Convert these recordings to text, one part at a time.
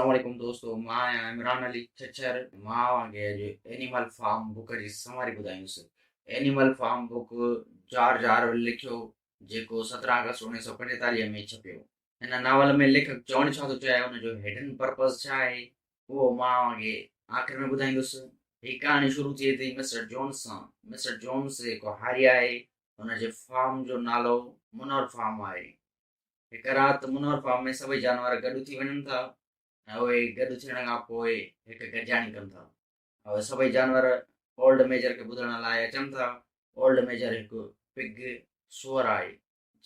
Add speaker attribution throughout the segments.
Speaker 1: अस्सलामुअलैकुम दोस्तों, मां इमरान अली चचर मां वांगे एनिमल फार्म बुक जी समारी ॿुधायूंसि। Animal farm book George Orwell लिखियो, जेको 17 अगस्त 1945 में छपियो। हिन नावल में लेखक चवणु छा थो चाहे, हुनजो हिडन पर्पस छा आहे, उहो मां वांगे आख़िर में ॿुधाईंदुसि। हीअ कहाणी शुरू थिए थी मिस्टर जोन्स सां। मिस्टर जोन्स हिकु हारी आहे। हुनजे फार्म जो नालो मुनोर फार्म आहे। हिकु राति मुनोर फार्म में सभई जानवर गॾु थी वञनि था ऐं उहे गॾु थियण खां पोइ हिकु गॾिजाणी कनि था। उहे सभई जानवर ओल्ड मेजर खे ॿुधण लाइ अचनि था। ओल्ड मेजर हिकु पिग सुअर आहे।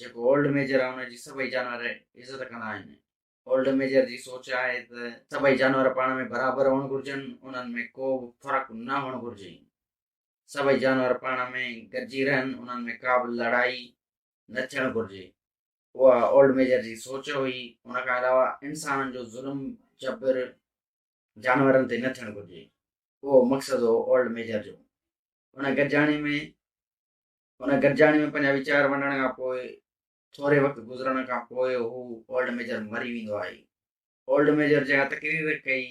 Speaker 1: जेको ओल्ड मेजर आहे हुनजी सभई जानवर इज़त कंदा आहिनि। ओल्ड मेजर जी सोच आहे त सभई जानवर पाण में बराबरि हुअणु घुरिजनि, उन्हनि में को बि फ़र्क़ु न हुअणु घुरिजे। सभई जानवर पाण में गॾिजी रहनि, उन्हनि में का बि लड़ाई न थियणु घुरिजे। उहा ओल्ड मेजर जी सोच हुई। उन खां अलावा इंसाननि जो ज़ुल्म जबर जानवरनि ते न थियणु घुरिजे, उहो मक़सदु हो ओल्ड मेजर जो। उन गॾिजाणी में पंहिंजा वीचार वंडण खां पोइ थोरे वक़्तु गुज़रण खां पोइ हू ओल्ड मेजर मरी वेंदो आहे। ओल्ड मेजर जेका तकरीर कई,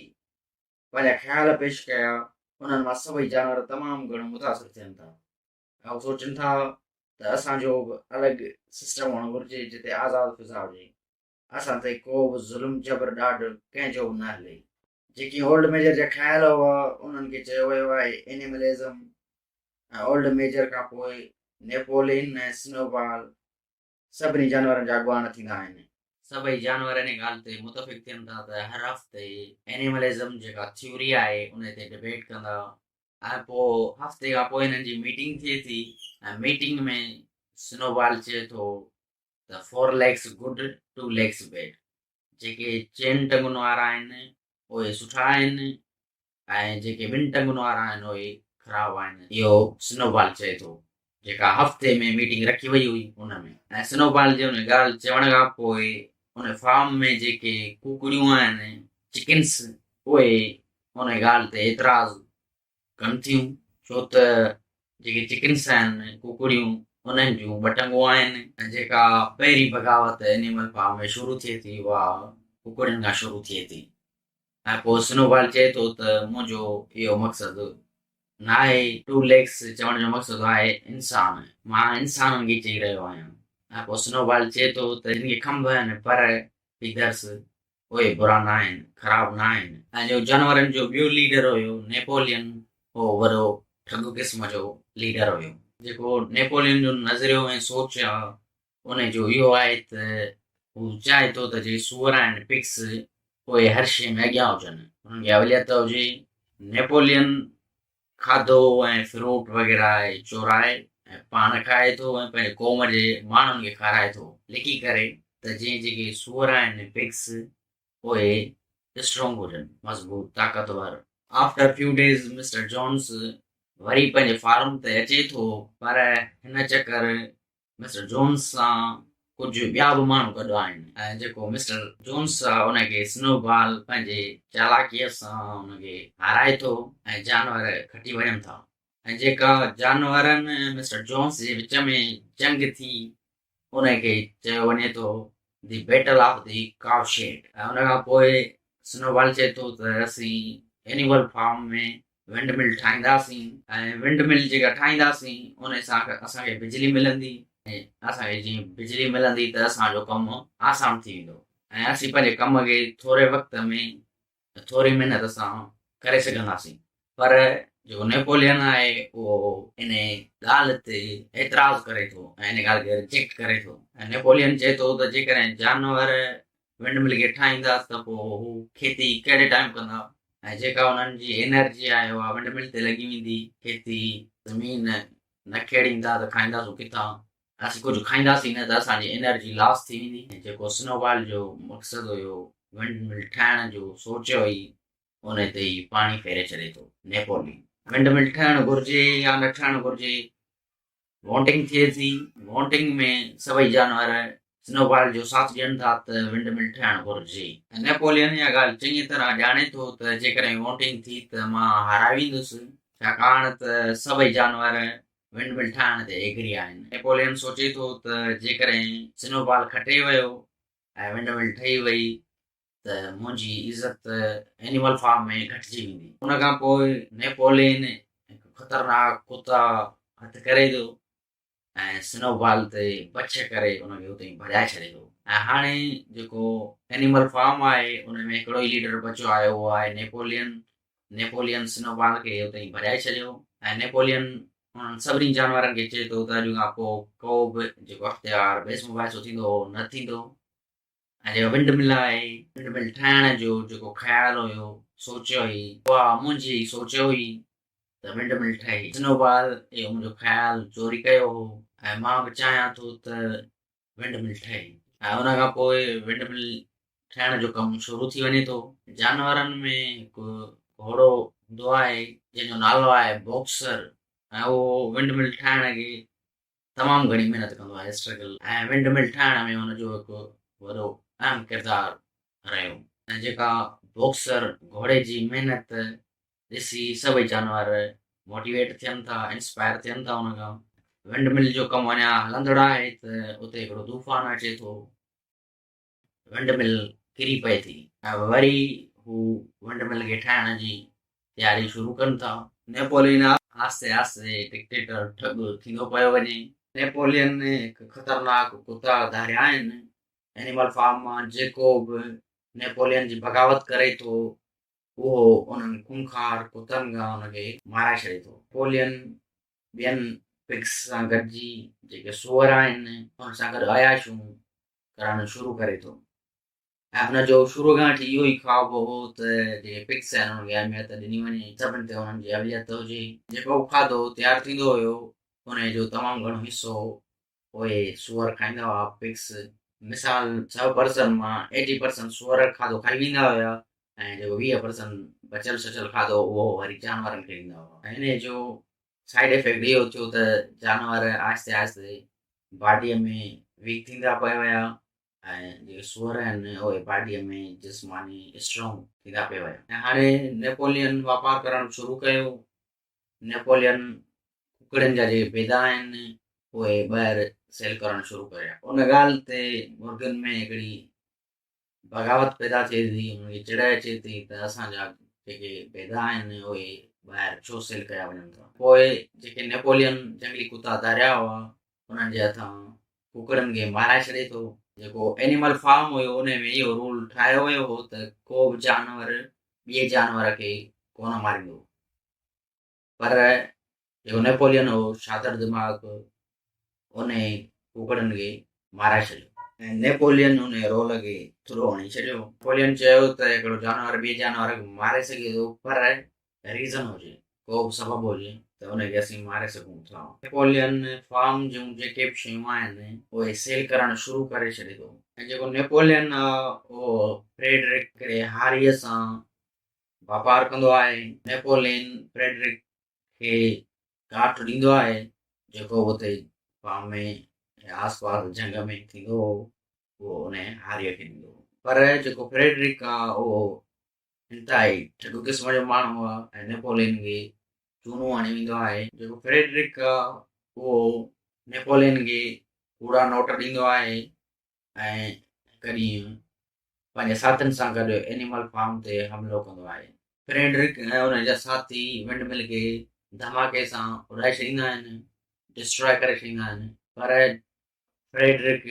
Speaker 1: पंहिंजा ख़्याल पेश कया, उन्हनि मां सभई जानवर तमामु घणो मुतासिर थियनि था ऐं सोचनि था त असांजो बि अलॻि सिस्टम हुअणु घुरिजे जिते आज़ादु फिज़ा हुजे। असां ते को बि ज़ुल्म जबर ॾाढ कंहिंजो बि न हले। जेकी ओल्ड मेजर जा ख़्याल हुआ उन्हनि खे चयो वियो आहे एनिमलिज़म। ऐं ओल्ड मेजर खां पोइ नेपोलियन ऐं स्नोबॉल सभिनी जानवरनि जा अॻुवान थींदा आहिनि। सभई जानवर इन ॻाल्हि ते मुतफ़िक़ थियनि था त हर हफ़्ते एनिमलिज़म जेका थ्योरी आहे उन ते डिबेट कंदा। ऐं पोइ हफ़्ते खां पोइ हिननि जी मीटिंग थिए थी ऐं मीटिंग में स्नोबॉल चए थो त 4 legs गुड 2 legs बैड। जेके 4 टंगुनि वारा आहिनि उहे सुठा आहिनि ऐं जेके 2 टंगुनि वारा आहिनि उहे ख़राबु आहिनि। इहो स्नोबॉल चए थो, जेका हफ़्ते में मीटिंग रखी वई हुई उन में। ऐं स्नोबॉल जे उन ॻाल्हि चवण खां पोइ उन फार्म में जेके कुकड़ियूं आहिनि, चिकन्स, उहे उन ॻाल्हि ते एतिराज़ु कनि थियूं, छो त जेके चिकन्स आहिनि, कुकड़ियूं, उन्हनि जूं 2 टंगूं आहिनि ऐं जेका पहिरीं बग़ावत एनिमल फार्म में शुरू थिए थी उहा कुकड़ियुनि खां शुरू थिए थी। ऐं पोइ स्नोबॉल चए थो त मुंहिंजो इहो मक़सदु न आहे 2 legs चवण जो मक़सदु आहे इंसान। मां इंसाननि खे चई रहियो आहियां। ऐं पोइ स्नोबॉल चए थो त हिन खे खंभ आहिनि पर फिगर्स उहे बुरा न आहिनि, ख़राबु न आहिनि। ऐं जो जानवरनि जो ॿियो लीडर हुयो नेपोलियन, उहो वॾो ठग क़िस्म जो लीडर हुयो। जेको नेपोलियन जो नज़रियो ऐं सोच आहे उन जो इहो आहे त हू चाहे थो त जे सूअर आहिनि, पिग्स, उहे हर शइ में अॻियां हुजनि, उन्हनि खे अवलियत हुजे। नेपोलियन खाधो ऐं फ्रूट वग़ैरह चोराए ऐं पाण खाए थो ऐं पंहिंजे क़ौम जे माण्हुनि खे खाराए थो, लिकी करे त जीअं जेके सूअर आहिनि, पिग्स, उहे स्ट्रॉन्ग हुजनि, मज़बूत, ताक़तवर। After few days mister Jones वरी पंहिंजे फार्म ते अचे थो, पर हिन चकर मिस्टर जोन्स सां कुझु ॿिया बि माण्हू गॾु आहिनि। ऐं जेको मिस्टर जोन्स आहे उनखे स्नोबॉल पंहिंजे चालाकीअ सां उनखे हाराए थो ऐं जानवर खटी वञनि था। ऐं जेका जानवरनि ऐं मिस्टर जोन्स जे विच में जंग थी उनखे चयो वञे थो दी बैटल ऑफ दी काउशेड। ऐं उन खां पोइ स्नोबॉल चए थो त असीं एनिमल फार्म में विंड मिल ठाहींदासीं ऐं विंड मिल जेका ठाहींदासीं उन सां असांखे बिजली मिलंदी ऐं असांखे जीअं बिजली मिलंदी त असांजो कमु आसान थी वेंदो ऐं असीं पंहिंजे कम खे थोरे वक़्त में थोरी महिनत सां करे सघंदासीं। पर जेको नेपोलियन आहे उहो इन ॻाल्हि ते एतिराज़ु करे थो ऐं इन ॻाल्हि खे रिजेक्ट करे थो। ऐं नेपोलियन चए थो त जेकॾहिं जानवर विंड मिल खे ठाहींदा त पोइ हू खेती कहिड़े टाइम कंदा ऐं जेका उन्हनि जी एनर्जी आहे उहा विंड मिल ते लॻी वेंदी। खेती ज़मीन न खेड़ींदा त खाईंदासीं किथां, असीं कुझु खाईंदासीं न त असांजी एनर्जी लॉस थी वेंदी। ऐं जेको स्नोबॉल जो मक़सदु हुयो विंड मिल ठाहिण जो सोच हुई उन ते ई पाणी फेरे छॾे थो नेपोलियन। विंड मिल ठहणु घुरिजे या न ठहणु घुरिजे, वोटिंग थिए थी। वोटिंग में सभई जानवर स्नोबॉल जो साथ ॾियनि था त विंड मिल ठहणु घुरिजे। नेपोलियन इहा ॻाल्हि चङी तरह ॼाणे थो त जेकॾहिं वोटिंग थी त मां हाराए वेंदुसि, छाकाणि त सभई जानवर विंड मिल ठाहिण ते एग्री आहिनि। नेपोलियन सोचे थो त जेकॾहिं स्नोबॉल खटे वियो ऐं विंड मिल ठही वई त मुंहिंजी इज़त एनिमल फार्म में घटिजी वेंदी। उन खां पोइ नेपोलियन हिकु ख़तरनाक कुता हथु करे थो ऐं स्नोबॉल ते बच करे उनखे उते ई भॼाए छॾे थो। ऐं हाणे जेको एनिमल फार्म आहे उन में हिकिड़ो ई लीडर बचियो आहे, उहो आहे नेपोलियन। नेपोलियन स्नोबॉल खे उते ई भॼाए छॾियो ऐं नेपोलियन उन्हनि सभिनी जानवरनि खे चए थो त अॼु खां पोइ को बि जेको अख़्तियार बेसो बाइसो थींदो न थींदो। ऐं जेको विंड मिल आहे, विंड मिल ठाहिण जो जेको ख़्यालु हुयो, सोचियो हुई, उहा मुंहिंजी सोचियो हुई त विंड मिल ठही। स्नोबॉल इहो मुंहिंजो ख़्यालु चोरी कयो हो ऐं मां बि चाहियां थो त विंड मिल ठहे। ऐं उन खां पोइ विंड मिल ठहिण जो कमु शुरू थी वञे थो। जानवरनि में हिकु घोड़ो हूंदो आहे जंहिंजो नालो आहे बॉक्सर ऐं उहो विंड मिल ठाहिण खे तमामु घणी महिनत कंदो आहे, स्ट्रगल। ऐं विंड मिल ठाहिण में हुनजो हिकु वॾो अहम किरदारु रहियो। ऐं जेका बॉक्सर घोड़े जी महिनत ॾिसी सभई जानवर मोटिवेट थियनि था, इंस्पायर थियनि था हुन खां। विंड मिल जो कमु अञा हलंदड़ आहे त उते हिकिड़ो तूफ़ान अचे थो, विंड मिल किरी पए थी ऐं वरी हू विंड मिल खे ठाहिण जी तयारी शुरू कनि था। नेपोलियन आस्ते आस्ते डिक्टेटर ठॻ थींदो पियो वञे। नेपोलियन हिकु ख़तरनाक कुता धारिया आहिनि एनिमल फार्म मां। जेको बि नेपोलियन जी बग़ावत करे थो उहो उन्हनि खूंखार कुतनि खां हुनखे माराए छॾे थो। नेपोलियन ॿियनि पिग्स सां गॾिजी जेके सूअर आहिनि उन सां गॾु अयाशूं करणु शुरू करे थो। ऐं हुनजो शुरू खां वठी इहो ई ख़्वाबु हो त जेके पिग्स आहिनि उनखे अहमियत ॾिनी वञे, सभिनि ते हुननि जी अहमियत हुजे। जेको खाधो तयारु थींदो हुयो उनजो तमामु घणो हिसो उहे सूअर खाईंदा हुआ, पिग्स। मिसाल 100% मां 80% सूअर खाधो खाई वेंदा हुया ऐं जेको 20% बचियल सचियल खाधो उहो वरी जानवरनि खे ॾींदा हुआ। ऐं हिन जो साइड इफेक्ट इहो थियो त जानवर आहिस्ते आहिस्ते बॉडीअ में वीक थींदा पिया विया ऐं जेके सूअर आहिनि उहे बॉडीअ में जिस्मानी स्ट्रॉन्ग थींदा पिया विया। ऐं हाणे नेपोलियन वापारु करणु शुरू कयो। नेपोलियन कुकड़नि जा जेके बेदा आहिनि उहे ॿाहिरि सेल करणु शुरू कया। उन ॻाल्हि ते मुर्गनि में हिकिड़ी बग़ावत पैदा थिए थी, उनखे चिड़ अचे थी त असांजा जेके बेदा आहिनि उहे ॿाहिरि छो सेल कया वञनि था। पोइ जेके नेपोलियन जंगली कुता धारिया हुआ उन्हनि जे हथां कुकड़नि खे माराए छॾे थो। जेको एनिमल फार्म हुयो उन में इहो रूल ठाहियो वियो हो त को बि जानवर ॿिए जानवर खे कोन मारींदो। पर जेको नेपोलियन हो शातिर दिमाग़ उन कुकड़नि खे माराए छॾियो ऐं नेपोलियन उन रोल खे थोरो हणी छॾियो। नेपोलियन चयो त हिकिड़ो जानवर ॿिए जानवर खे मारे सघे थो पर रीज़न हुजे, को बि सबबु हुजे त उनखे असीं मारे सघूं था। नेपोलियन फार्म जूं जेके बि शयूं आहिनि उहे सेल करणु शुरू करे छॾे थो। ऐं जेको नेपोलियन आहे उहो फ्रेडरिक हिकिड़े हारीअ सां वापारु कंदो आहे। नेपोलियन फ्रेडरिक खे काठ ॾींदो आहे जेको उते फार्म में आसपास जंग में थींदो हो उहो उन हारीअ खे ॾींदो। पर जेको फ्रेडरिक आहे उहो इंतिहाई ठॻ क़िस्म जो माण्हू आहे ऐं नेपोलियन खे चूनो हणी वेंदो आहे। जेको फ्रेडरिक आहे उहो नेपोलियन खे कूड़ा नोट ॾींदो आहे ऐं कॾहिं पंहिंजे साथियुनि सां गॾु एनिमल फार्म ते हमिलो कंदो आहे। फ्रेडरिक ऐं उन जा साथी विंड मिल खे धमाके सां उॾाए छॾींदा आहिनि, डिस्ट्रॉय करे छॾींदा आहिनि। पर फ्रेडरिक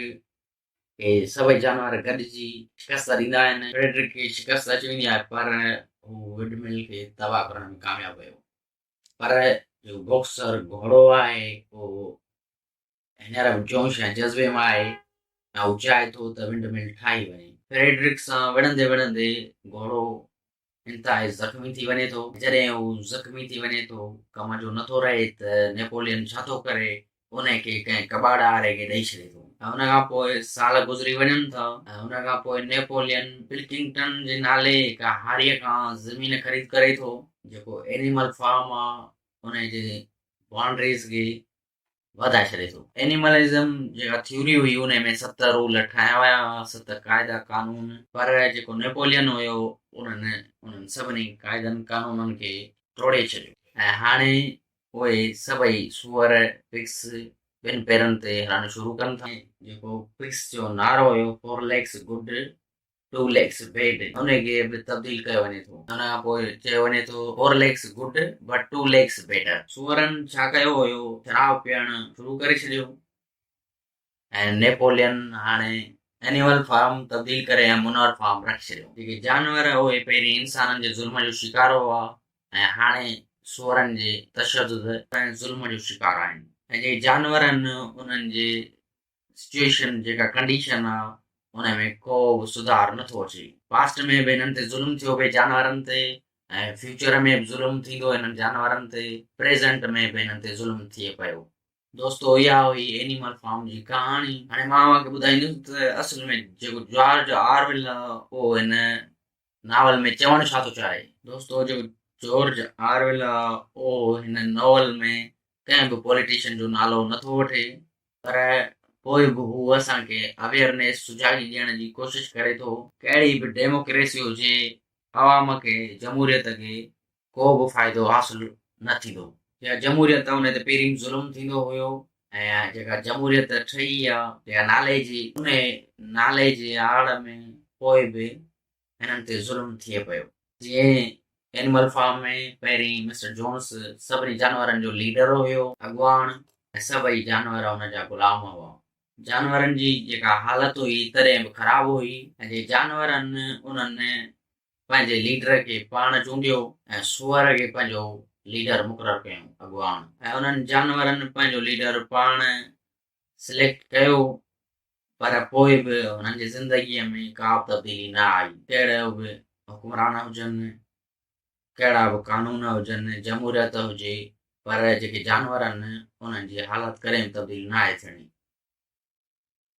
Speaker 1: खे सभई जानवर गॾिजी शिकस्त ॾींदा आहिनि। फ्रेडरिक खे शिकस्त अची वेंदी आहे पर हू विंड मिल खे तबाह करण में कामयाबु हुयो। पर जो बॉक्सर घोड़ो आहे उहो हींअर बि जोश ऐं जज़्बे में आहे ऐं हू चाहे थो त विंड मिल ठाही वञे। फ्रेडरिक सां विढ़ंदे विढ़ंदे घोड़ो इंतिहाई ज़ख़्मी थी वञे थो। जॾहिं हू ज़ख़्मी थी वञे थो, कम जो नथो रहे त नेपोलियन छा थो करे, उनखे कंहिं कबाड़ वारे खे ॾेई छॾे थो। ऐं उन खां पोइ साल गुज़री वञनि था ऐं उन खां पोइ नेपोलियन पिल्किंगटन जे नाले हिकु हारीअ खां ज़मीन ख़रीद करे थो जेको एनिमल फार्म आहे उन जे बाउंड्रीज़ खे वधाए छॾे थो। एनिमलिज़म जेका थ्योरी हुई उन में 7 रूल ठाहिया विया हुआ, 7 क़ाइदा कानून। पर जेको नेपोलियन हुयो उन्हनि सभिनी क़ाइदनि कानूननि खे तोड़े छॾियो ऐं हाणे उहे सभई सूअर पिग्स ॿिनि पेरनि ते हलणु शुरू कनि था। जेको पिग्स जो नारो हुयो 4 legs गुड 2 legs bed उनखे बि तब्दील कयो वञे थो। उन खां पोइ चयो वञे थो 4 legs good but 2 legs better। सूअरनि छा कयो हुयो, शराब पीअणु शुरू करे छॾियो ऐं नेपोलियन हाणे एनिमल फार्म तब्दील करे मुनवर फार्म रखी छॾियो। जेके जानवर उहे पहिरीं इंसाननि जे ज़ुल्म जो शिकार हुआ ऐं हाणे सूअरनि जे तशदुद ऐं ज़ुल्म जो शिकार आहिनि। ऐं जेके जानवर आहिनि उन्हनि जे सिचुएशन जेका कंडीशन आहे उनमें को बि सुधार नथो अचे। पास्ट में बि हिननि ते ज़ुल्म थियो पिए जानवरनि ते ऐं फ्यूचर में बि ज़ुल्म थींदो हिननि जानवरनि ते, प्रेज़ेंट में बि हिननि ते ज़ुल्म थिए पियो। दोस्तो इहा हुई एनिमल फार्म जी कहाणी। हाणे मां तव्हांखे ॿुधाईंदुसि त असल में जेको जॉर्ज ऑरवेल आहे उहो हिन नावल में चवणु छा थो चाहे। दोस्तो जेको जॉर्ज ऑरवेल आहे उहो हिन नॉवल में कंहिं बि पॉलिटिशियन जो नालो नथो वठे, पर पोइ बि हू असांखे अवेयरनेस सुजागी ॾियण जी कोशिश करे थो। कहिड़ी बि डेमोक्रेसी हुजे, अवाम खे जमहूरियत खे को बि फ़ाइदो हासिल न थींदो। जेका जमहूरियत आहे उन ते पहिरीं ज़ुल्म थींदो हुयो ऐं जेका जमहूरियत ठही आहे जेका नाले जी, उन नाले जे आड़ में पोइ बि हिननि ते ज़ुल्म थिए पियो। जीअं एनिमल फार्म में पहिरीं मिस्टर जोन्स सभिनी जानवरनि जो लीडर हुयो, अॻुवाण, ऐं सभई जानवर हुनजा ग़ुलाम हुआ। जानवरनि जी जेका हालत हुई तॾहिं बि ख़राब हुई ऐं जे जानवरनि उन्हनि पंहिंजे लीडर खे पाण चूंडियो ऐं सूअर खे पंहिंजो लीडर मुक़ररु कयूं अॻुवाण, ऐं उन्हनि जानवरनि पंहिंजो लीडर पाण सिलेक्ट कयो, पर पोइ बि हुननि जी ज़िंदगीअ में का बि तब्दीली न आई। कहिड़ा बि हुकुमरान हुजनि, कहिड़ा बि कानून हुजनि, जमहूरियत हुजे, पर जेके जानवर आहिनि उन्हनि जी हालत कॾहिं बि तब्दील न आहे थियणी।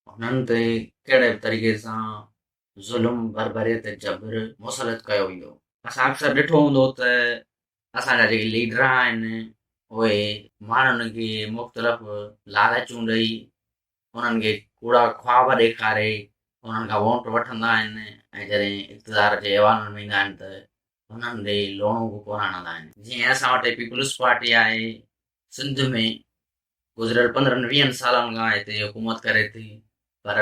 Speaker 1: हुननि ते कहिड़े बि तरीक़े सां ज़ुल्म, बर्बरियत, जबर मुसलत कयो वेंदो। असां अक्सर ॾिठो हूंदो त असांजा जेके लीडर आहिनि उहे माण्हुनि खे मुख़्तलिफ़ लालचूं ॾेई, उन्हनि खे कूड़ा ख्वाब ॾेखारे उन्हनि खां वोट वठंदा आहिनि ऐं जॾहिं इक़्तिदार जे ऐवान में ईंदा आहिनि त उन्हनि ॾे लोणो बि कोन हणंदा आहिनि। जीअं असां वटि पीपुल्स पार्टी आहे सिंध में, गुज़िरियल 15-20 सालनि खां हिते हुकूमत करे थी, पर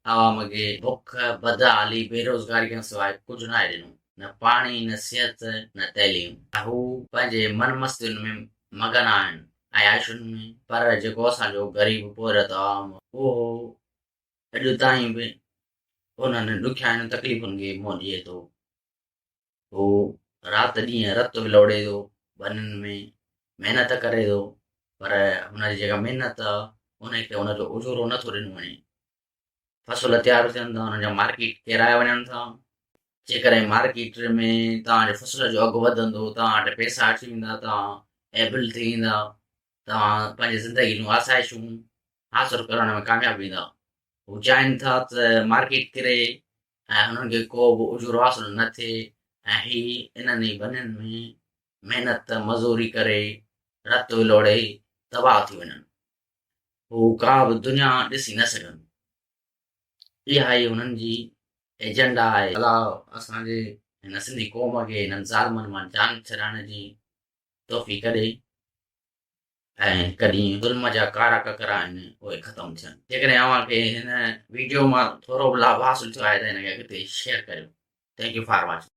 Speaker 1: आवाम खे बुख, बदहाली, बेरोज़गारी खां सवाइ कुझु न आहे ॾिनो। न पाणी, न सिहत, न तइलीम। हू पंहिंजे मन मस्तियुनि में मगन आहिनि अयाशुनि में, पर जेको असांजो ग़रीब पोरत आवाम उहो अॼु ताईं बि उन्हनि ॾुखियाईनि तकलीफ़ुनि खे मुंहुं ॾिए थो। हू राति ॾींहं रत विलोड़े थो, वननि में महिनत करे थो, पर हुनजी जेका महिनत आहे उनखे हुनजो उजूरो नथो ॾिनो वञे। फसल तयारु थियनि था, हुनजा मार्केट किराया वञनि था। जेकॾहिं मार्केट में तव्हांजे फसल जो अघु वधंदो, तव्हां वटि पैसा अची वेंदा, तव्हां एबल थी वेंदा, तव्हां पंहिंजी ज़िंदगी जूं आसाइशूं हासिलु करण में कामयाबु वेंदा। हू चाहिनि था त मार्केट किरे ऐं हुननि खे को बि उजूरो हासिलु न थिए ऐं ही इन्हनि बनियुनि में महिनत मज़ूरी करे रत विलोड़े तबाह थी वञनि। हू का बि दुनिया ॾिसी न सघनि। इहा ई हुननि जी एजेंडा आहे। अलाह असांजे हिन सिंधी क़ौम खे हिननि ज़ालमनि मां जान छॾाइण जी तौफ़ीक़ ॾे ऐं कॾहिं ज़ुल्म जा कारा ककर आहिनि उहे ख़तमु थियनि। जेकॾहिं अव्हांखे हिन वीडियो मां थोरो बि लाभ हासिलु थियो आहे त हिनखे अॻिते शेयर करियो। Thank U for watching.